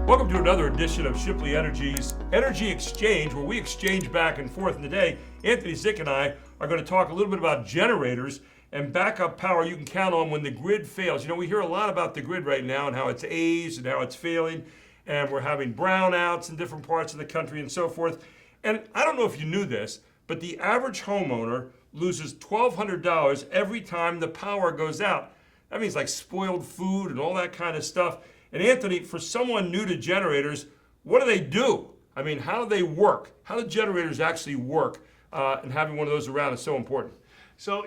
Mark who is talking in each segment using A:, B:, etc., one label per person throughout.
A: Welcome to another edition of Shipley Energy's Energy Exchange, where we exchange back and forth. And today, Anthony Zic and I are going to talk a little bit about generators and backup power you can count on when the grid fails. You know, we hear a lot about the grid right now and how it's aged and how it's failing, and we're having brownouts in different parts of the country and so forth. And I don't know if you knew this, but the average homeowner loses $1,200 every time the power goes out. That means like spoiled food and all that kind of stuff. And Anthony, for someone new to generators, what do they do? I mean, how do they work? How do generators actually work? And having one of those around is so important.
B: So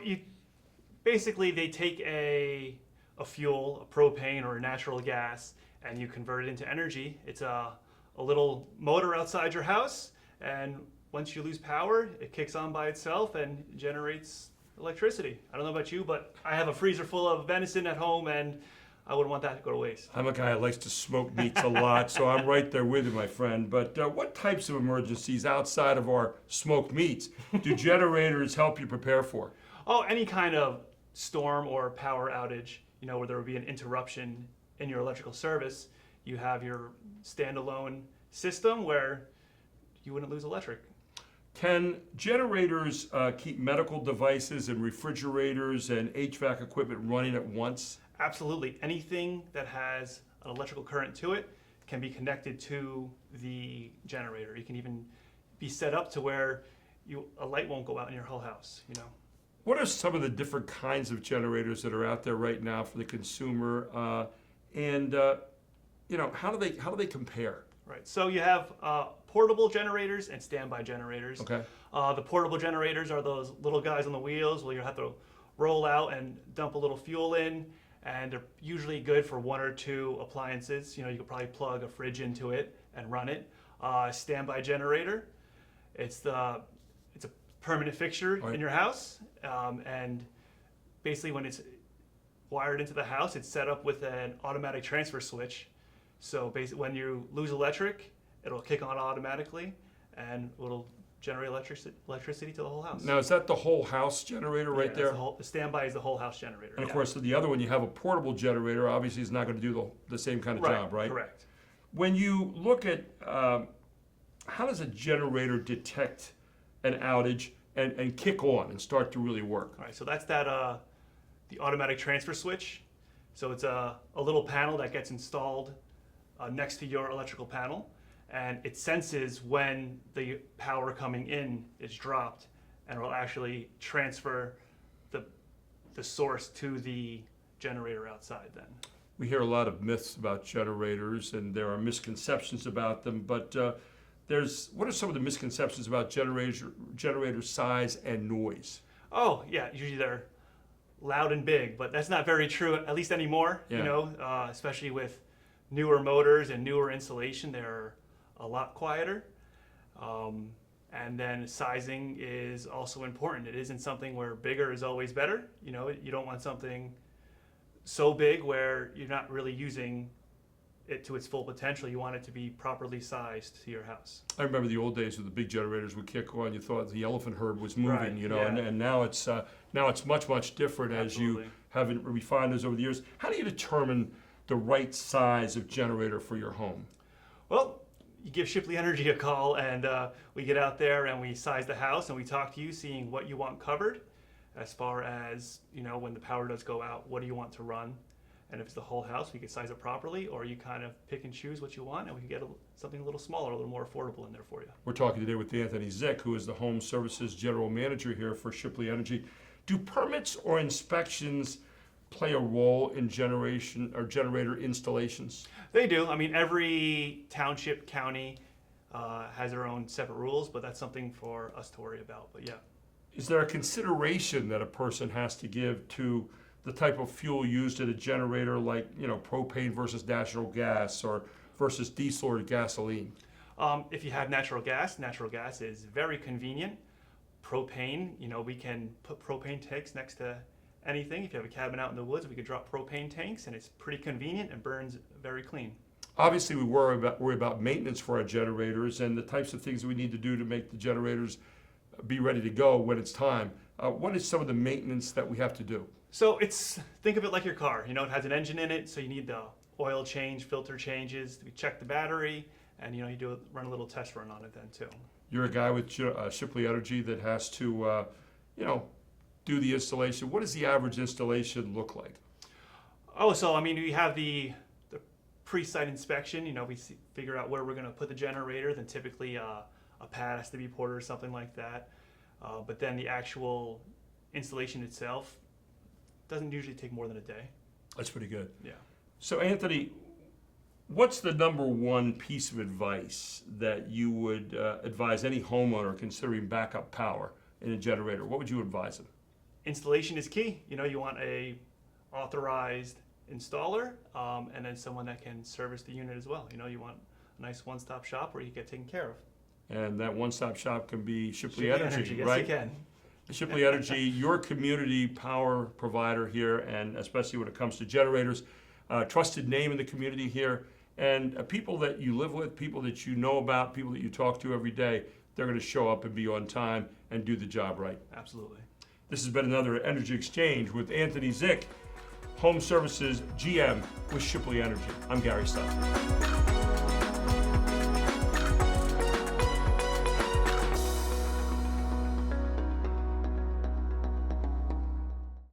B: basically they take a fuel, a propane or a natural gas, and you convert it into energy. It's a little motor outside your house, and once you lose power, it kicks on by itself and generates electricity. I don't know about you, but I have a freezer full of venison at home, and I wouldn't want that to go to waste.
A: I'm a guy that likes to smoke meats a lot, so I'm right there with you, my friend. But what types of emergencies outside of our smoked meats do generators help you prepare for?
B: Oh, any kind of storm or power outage, you know, where there would be an interruption in your electrical service. You have your standalone system where you wouldn't lose electric.
A: Can generators keep medical devices and refrigerators and HVAC equipment running at once?
B: Absolutely. Anything that has an electrical current to it can be connected to the generator. You can even be set up to where a light won't go out in your whole house, you know.
A: What are some of the different kinds of generators that are out there right now for the consumer? You know, how do they compare?
B: Right. So you have portable generators and standby generators.
A: Okay.
B: The portable generators are those little guys on the wheels where you have to roll out and dump a little fuel in, and they're usually good for one or two appliances. You know, you could probably plug a fridge into it and run it. Standby generator, it's a permanent fixture in your house, and basically when it's wired into the house, it's set up with an automatic transfer switch. So basically, when you lose electric, it'll kick on automatically, and it'll generate electricity to the whole house.
A: Now, is that the whole house generator right there?
B: The standby is the whole house generator.
A: And of course, the other one, you have a portable generator. Obviously, it's not going to do the same kind of job, right?
B: Correct.
A: When you look at how does a generator detect an outage and kick on and start to really work?
B: All right, so that's the automatic transfer switch. So it's a little panel that gets installed next to your electrical panel, and it senses when the power coming in is dropped, and it will actually transfer the source to the generator outside then.
A: We hear a lot of myths about generators, and there are misconceptions about them, but what are some of the misconceptions about generator size and noise?
B: Oh, yeah, usually they're loud and big, but that's not very true, at least anymore.
A: Yeah.
B: You know, especially with newer motors and newer insulation, they're a lot quieter. And then sizing is also important. It isn't something where bigger is always better. You know, you don't want something so big where you're not really using it to its full potential. You want it to be properly sized to your house.
A: I remember the old days when the big generators would kick on. You thought the elephant herd was moving,
B: Right,
A: you know,
B: yeah.
A: and now it's much different.
B: Absolutely.
A: As you have refined those over the years. How do you determine the right size of generator for your home?
B: Well, you give Shipley Energy a call, and we get out there and we size the house and we talk to you, seeing what you want covered as far as, you know, when the power does go out, what do you want to run? And if it's the whole house, we could size it properly, or you kind of pick and choose what you want, and we can get something a little smaller, a little more affordable in there for you.
A: We're talking today with Anthony Zic, who is the Home Services General Manager here for Shipley Energy. Do permits or inspections play a role in generator installations?
B: They do. I mean, every township, county has their own separate rules, but that's something for us to worry about. But yeah.
A: Is there a consideration that a person has to give to the type of fuel used at a generator, like, you know, propane versus natural gas or versus diesel or gasoline?
B: If you have natural gas is very convenient. Propane, you know, we can put propane tanks next to anything. If you have a cabin out in the woods, we could drop propane tanks, and it's pretty convenient and burns very clean.
A: Obviously, we worry about maintenance for our generators and the types of things we need to do to make the generators be ready to go when it's time. What is some of the maintenance that we have to do?
B: So think of it like your car. You know, it has an engine in it, so you need the oil change, filter changes. We check the battery, and you run a little test run on it then too.
A: You're a guy with Shipley Energy that has to, do the installation. What does the average installation look like?
B: Oh, so I mean, we have the pre-site inspection. We figure out where we're going to put the generator. Then typically a pad has to be poured or something like that. But then the actual installation itself doesn't usually take more than a day.
A: That's pretty good.
B: Yeah.
A: So Anthony, what's the number one piece of advice that you would advise any homeowner considering backup power in a generator? What would you advise them?
B: Installation is key. You want a authorized installer, and then someone that can service the unit as well. You want a nice one-stop shop where you get taken care of.
A: And that one-stop shop can be Shipley
B: Shipley
A: Energy,
B: yes,
A: right?
B: you can.
A: Shipley Energy, your community power provider here, and especially when it comes to generators, trusted name in the community here, and people that you live with, people that you know about, people that you talk to every day, they're going to show up and be on time and do the job right.
B: Absolutely.
A: This has been another Energy Exchange with Anthony Zic, Home Services GM with Shipley Energy. I'm Gary Sutton.